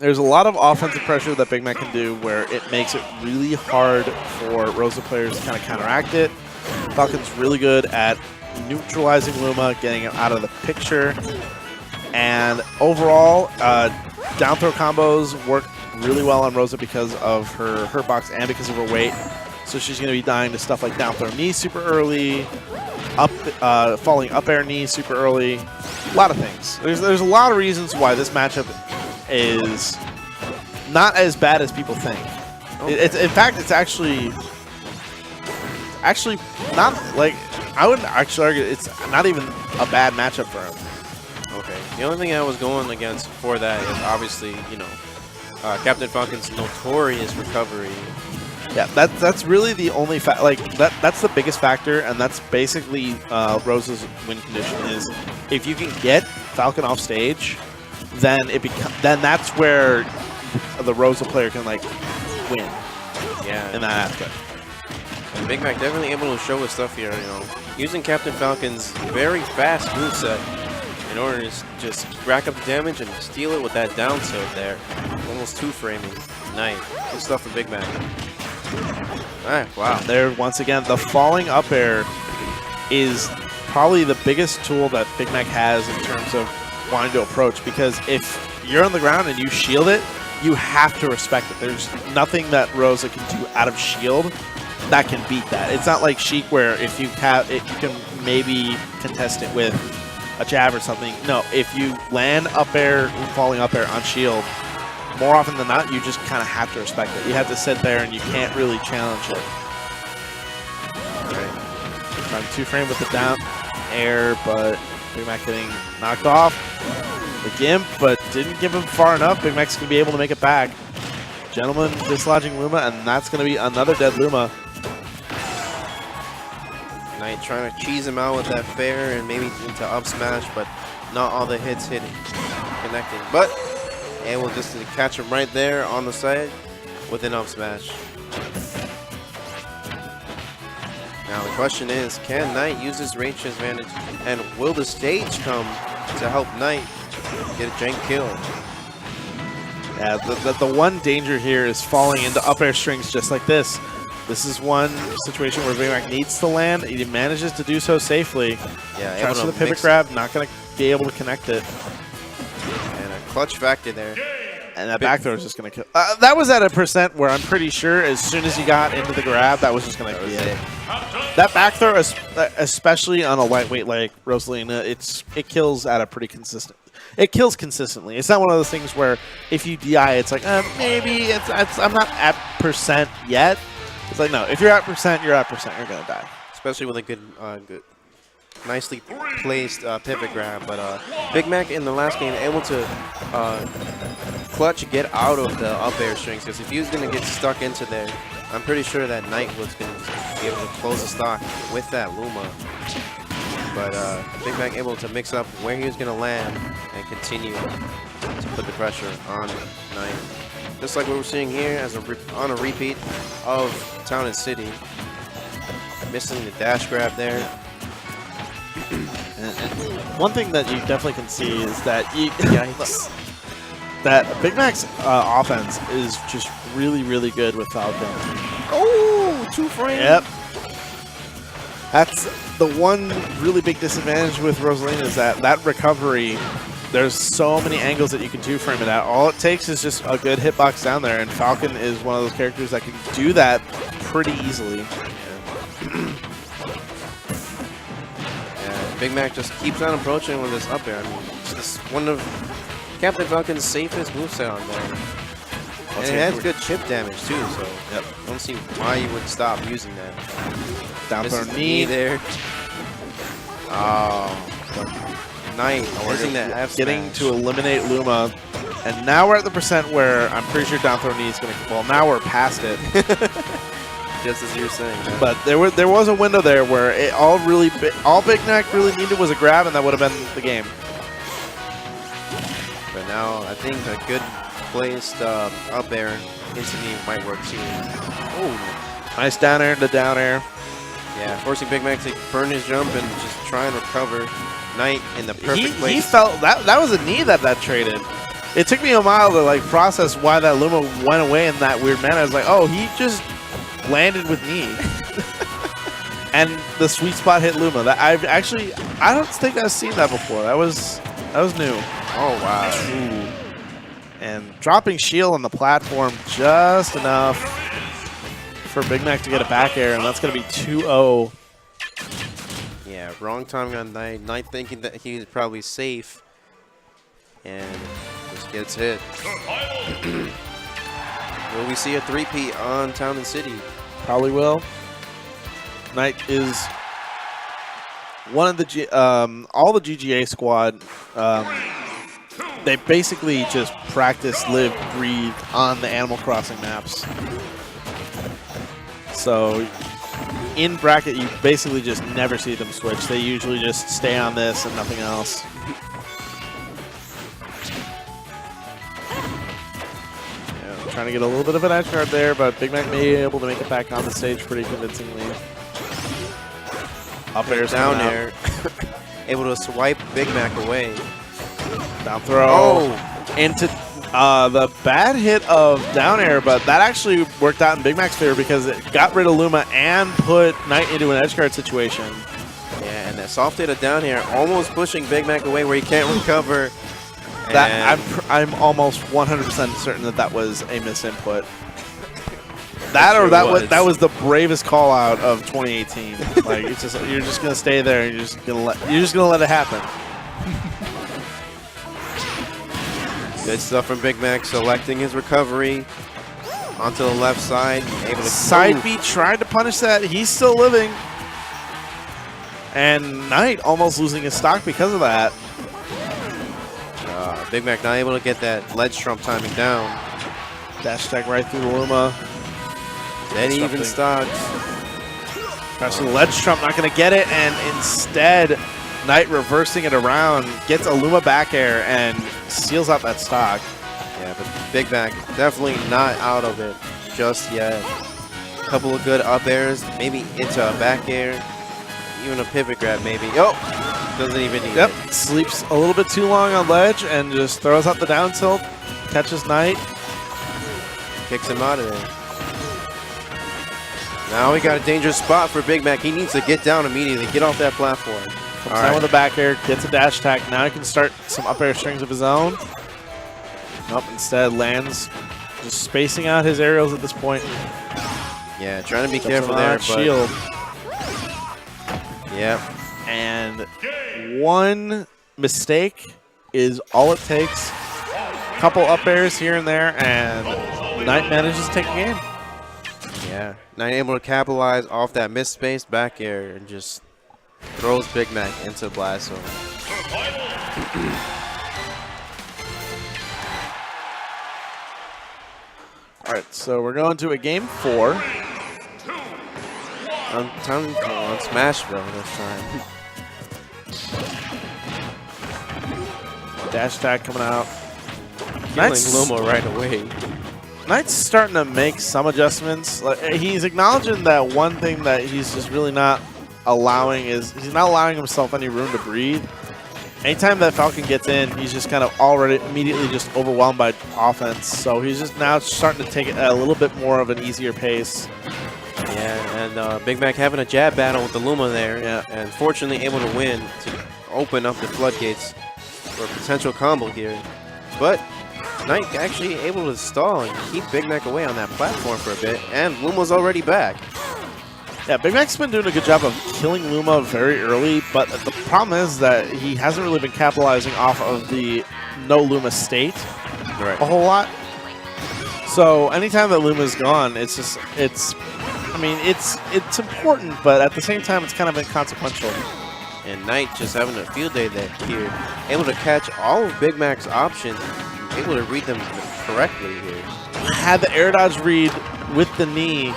there's a lot of offensive pressure that Big Mac can do where it makes it really hard for Rosa players to kind of counteract it. Falcon's really good at neutralizing Luma, getting it out of the picture. And overall, down throw combos work really well on Rosa because of her hitbox and because of her weight. So she's going to be dying to stuff like down throw knee super early, falling up air knee super early. A lot of things. There's a lot of reasons why this matchup is not as bad as people think. Okay. In fact, it's actually not like, I wouldn't actually argue it's not even a bad matchup for him. Okay. The only thing I was going against for that is obviously, you know, Captain Falcon's notorious recovery. Yeah, that's really the only that's the biggest factor, and that's basically Rosa's win condition is if you can get Falcon off stage, then that's where the Rosa player can like win. Yeah. In that aspect. And Big Mac definitely able to show his stuff here, you know, using Captain Falcon's very fast moveset in order to just rack up the damage and steal it with that down tilt there. Almost two-framing. Nice. Good stuff for Big Mac. Alright, wow. There, once again, the falling up air is probably the biggest tool that Big Mac has in terms of wanting to approach, because if you're on the ground and you shield it, you have to respect it. There's nothing that Rosa can do out of shield that can beat that. It's not like Sheik where if you have it, you can maybe contest it with a jab or something. No, if you land up air, falling up air on shield, more often than not, you just kind of have to respect it. You have to sit there and you can't really challenge it. Alright. Trying to two-frame with the down air, but Big Mac getting knocked off. The Gimp, but didn't give him far enough. Big Mac's going to be able to make it back. Gentleman dislodging Luma, and that's going to be another dead Luma. NiTe trying to cheese him out with that fair and maybe into up smash, but not all the hits connecting. But able just to catch him right there on the side with an up smash. Now the question is, can NiTe use his range advantage, and will the stage come to help NiTe get a jank kill? Yeah, the one danger here is falling into up air strings just like this. This is one situation where Big Mac needs to land. He manages to do so safely. Yeah, tries for the pivot grab, not going to be able to connect it. And a clutch factor there. And that back throw is just going to kill. That was at a percent where I'm pretty sure as soon as he got into the grab, that was just going to be it. That back throw, especially on a lightweight like Rosalina, it kills at a pretty consistent. It kills consistently. It's not one of those things where if you DI, it's like maybe I'm not at percent yet. It's like no, if you're at percent, you're at percent. You're gonna die. Especially with a good, nicely placed pivot grab. But Big Mac in the last game able to clutch get out of the up air strings, because if he was gonna get stuck into there, I'm pretty sure that NiTe was gonna be able to close the stock with that Luma. But Big Mac able to mix up where he was going to land and continue to put the pressure on NiTe. Just like what we're seeing here as on a repeat of Town and City. Missing the dash grab there. And one thing that you definitely can see is that that Big Mac's offense is just really, really good with Falcon. Oh, two-frame. Yep. That's the one really big disadvantage with Rosalina is that recovery, there's so many angles that you can two-frame it at. All it takes is just a good hitbox down there, and Falcon is one of those characters that can do that pretty easily. Yeah, Big Mac just keeps on approaching with this up air. I mean, it's just one of Captain Falcon's safest moveset on there. And it has good chip damage too, so I don't see why you would stop using that. Down for a knee there. Oh, NiTe using that F getting to eliminate Luma, and now we're at the percent where I'm pretty sure down throw knee is going to. Well, now we're past it. Just as you were saying. Man. But there was a window there where all Big Mac really needed was a grab, and that would have been the game. But now I think a good placed up air into knee might work too. Oh, nice down air to down air. Yeah, forcing Big Mac to burn his jump and just try and recover. NiTe in the perfect place. He felt that was a knee that traded. It took me a while to like process why that Luma went away in that weird manner. I was like, oh, he just landed with knee. And the sweet spot hit Luma. That I don't think I've seen that before. That was new. Oh, wow. Ooh. And dropping shield on the platform just enough for Big Mac to get a back air, and that's going to be 2-0. Yeah, wrong timing on NiTe. NiTe thinking that he's probably safe. And just gets hit. Will we see a three-peat on Town and City? Probably will. NiTe is one of the all the GGA squad. They basically just practice, live, breathe on the Animal Crossing maps. So in bracket, you basically just never see them switch. They usually just stay on this and nothing else. Trying to get a little bit of an edge guard there, but Big Mac may be able to make it back on the stage pretty convincingly. Up air, down air. Able to swipe Big Mac away. Down throw into the bad hit of down air, but that actually worked out in Big Mac's favor because it got rid of Luma and put NiTe into an edge guard situation. Yeah, and that soft hit of down air almost pushing Big Mac away where he can't recover. That I'm almost 100% certain that was a misinput. That or that was the bravest call out of 2018. Like it's just you're just gonna stay there and you're just gonna let it happen. Good stuff from Big Mac, selecting his recovery onto the left side. Able to side B tried to punish that. He's still living, and NiTe almost losing his stock because of that. Big Mac not able to get that ledge trump timing down. Dash attack right through the Luma. Then even stocks. Pressing the ledge trump, not going to get it, and instead, NiTe reversing it around, gets a Luma back air, and seals out that stock. Yeah, but Big Mac definitely not out of it just yet. A couple of good up airs, maybe into a back air, even a pivot grab maybe. Oh! Doesn't even need it. Sleeps a little bit too long on ledge and just throws out the down tilt. Catches NiTe. Kicks him out of there. Now we got a dangerous spot for Big Mac. He needs to get down immediately. Get off that platform. Comes down with a back air. Gets a dash attack. Now he can start some up air strings of his own. Nope, instead lands just spacing out his aerials at this point. Yeah, trying to be careful there. Shield. Yeah. And one mistake is all it takes. Couple up airs here and there, and NiTe manages to take the game. Yeah, NiTe able to capitalize off that misspaced back air and just throws Big Mac into the blast zone. All right, so we're going to a game 4. On Smashville this time. Dash attack coming out. Killing Luma right away. NiTe's starting to make some adjustments. Like, he's acknowledging that one thing that he's just really not allowing is he's not allowing himself any room to breathe. Anytime that Falcon gets in, he's just kind of already immediately just overwhelmed by offense. So he's just now starting to take it at a little bit more of an easier pace. Yeah, and Big Mac having a jab battle with the Luma there. Yeah. And fortunately able to win to open up the floodgates for a potential combo here. But NiTe actually able to stall and keep Big Mac away on that platform for a bit. And Luma's already back. Yeah, Big Mac's been doing a good job of killing Luma very early, but the problem is that he hasn't really been capitalizing off of the no Luma state a whole lot. So anytime that Luma's gone, it's just, I mean, it's important, but at the same time, it's kind of inconsequential. And NiTe just having a field day there here. Able to catch all of Big Mac's options, able to read them correctly here. Had the air dodge read with the knee.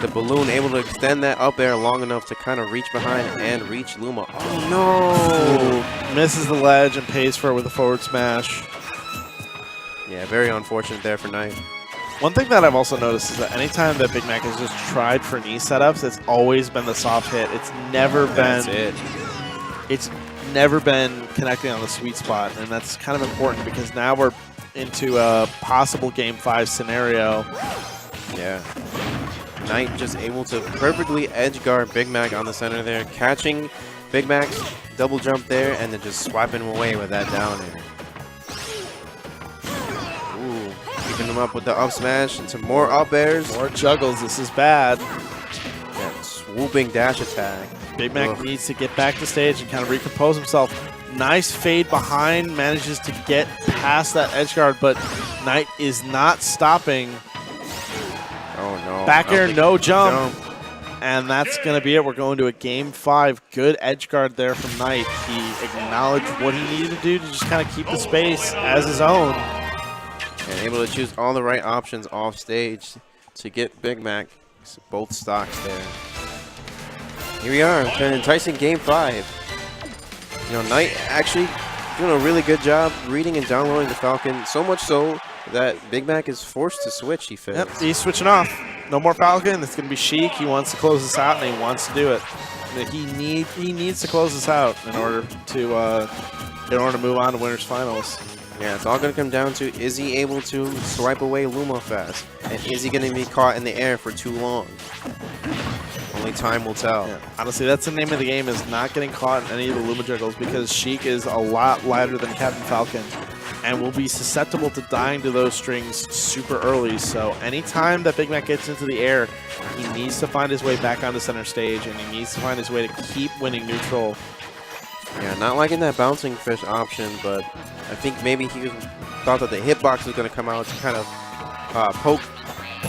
The balloon able to extend that up air long enough to kind of reach behind and reach Luma. Oh no! Ooh, misses the ledge and pays for it with a forward smash. Yeah, very unfortunate there for NiTe. One thing that I've also noticed is that anytime that Big Mac has just tried for knee setups, it's always been the soft hit. It's never been. That's it. It's never been connecting on the sweet spot, and that's kind of important because now we're into a possible Game 5 scenario. Yeah. NiTe just able to perfectly edge guard Big Mac on the center there, catching Big Mac's double jump there, and then just swiping him away with that down air. Ooh, keeping him up with the up smash into more up airs. More juggles. This is bad. Yeah, swooping dash attack. Big Mac needs to get back to stage and kind of recompose himself. Nice fade behind, manages to get past that edge guard, but NiTe is not stopping. Oh no. Back air, no jump. And that's going to be it. We're going to a Game 5. Good edge guard there from NiTe. He acknowledged what he needed to do to just kind of keep the space as his own. And able to choose all the right options off stage to get Big Mac both stocks there. Here we are, an enticing Game 5. You know, NiTe actually doing a really good job reading and downloading the Falcon, so much so that Big Mac is forced to switch, he feels. Yep, he's switching off. No more Falcon. It's going to be Sheik. He wants to close this out, and he wants to do it. He needs to close this out in order to move on to winners finals. Yeah, it's all going to come down to, is he able to swipe away Luma fast? And is he going to be caught in the air for too long? Only time will tell. Yeah. Honestly, that's the name of the game, is not getting caught in any of the Luma juggles, because Sheik is a lot lighter than Captain Falcon and will be susceptible to dying to those strings super early. So anytime that Big Mac gets into the air, he needs to find his way back onto center stage, and he needs to find his way to keep winning neutral. Yeah, not liking that bouncing fish option, but I think maybe he thought that the hitbox was going to come out to kind of poke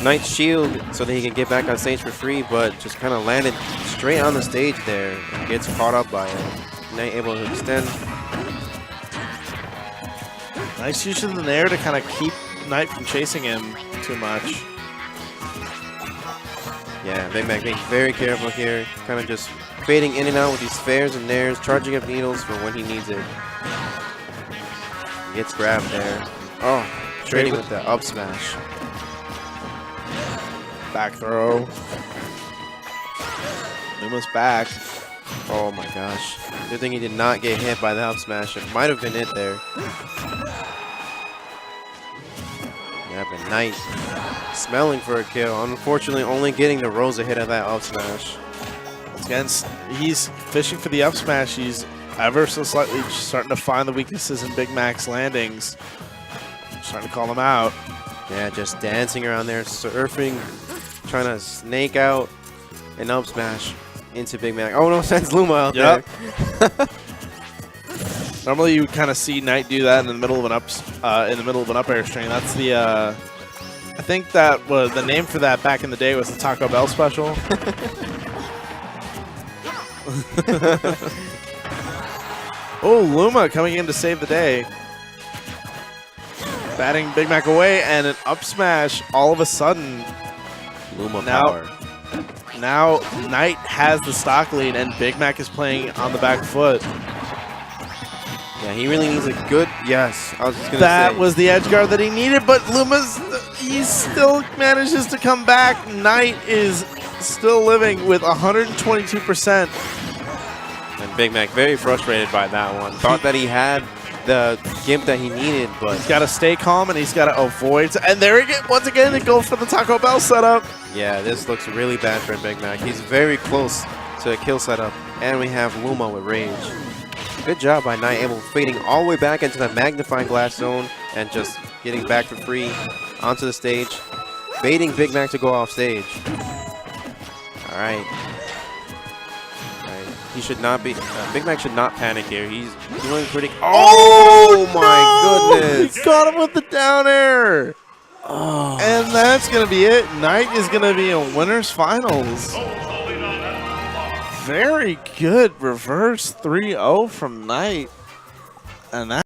NiTe's shield so that he can get back on stage for free, but just kind of landed straight on the stage there and gets caught up by it. NiTe able to extend. Nice use of the nair to kind of keep NiTe from chasing him too much. Yeah, Big Mac being very careful here, kind of just fading in and out with these fares and nairs, charging up needles for when he needs it. Gets grabbed there. Oh, trading with the up smash. Back throw. Luma's back. Oh my gosh. Good thing he did not get hit by the up smash. It might have been it there. Yeah, but NiTe smelling for a kill. Unfortunately, only getting the Rosa hit of that up smash. Again, he's fishing for the up smash. He's ever so slightly starting to find the weaknesses in Big Mac's landings. Starting to call them out. Yeah, just dancing around there, surfing, trying to snake out an up smash into Big Mac. Oh no, sends Luma out there. Normally you kind of see NiTe do that in the middle of an up air string. That's the I think that was the name for that back in the day was the Taco Bell special. Oh, Luma coming in to save the day. Batting Big Mac away, and an up smash all of a sudden. Luma power. Now NiTe has the stock lead, and Big Mac is playing on the back foot. Yeah, he really needs a good, yes, I was just going to say. That was the edge guard that he needed, but he still manages to come back. NiTe is still living with 122%. And Big Mac very frustrated by that one. Thought that he had the gimp that he needed, but he's got to stay calm and he's got to avoid. And there he goes once again. It goes for the Taco Bell setup. Yeah, this looks really bad for Big Mac. He's very close to a kill setup, and we have Luma with rage. Good job by NiTe, able fading all the way back into the magnifying glass zone and just getting back for free onto the stage, baiting Big Mac to go off stage. All right. He should not be. Big Mac should not panic here. He's doing pretty. Oh my goodness! He caught him with the down air. Oh. And that's gonna be it. NiTe is gonna be in winners finals. Very good reverse 3-0 from NiTe, and that.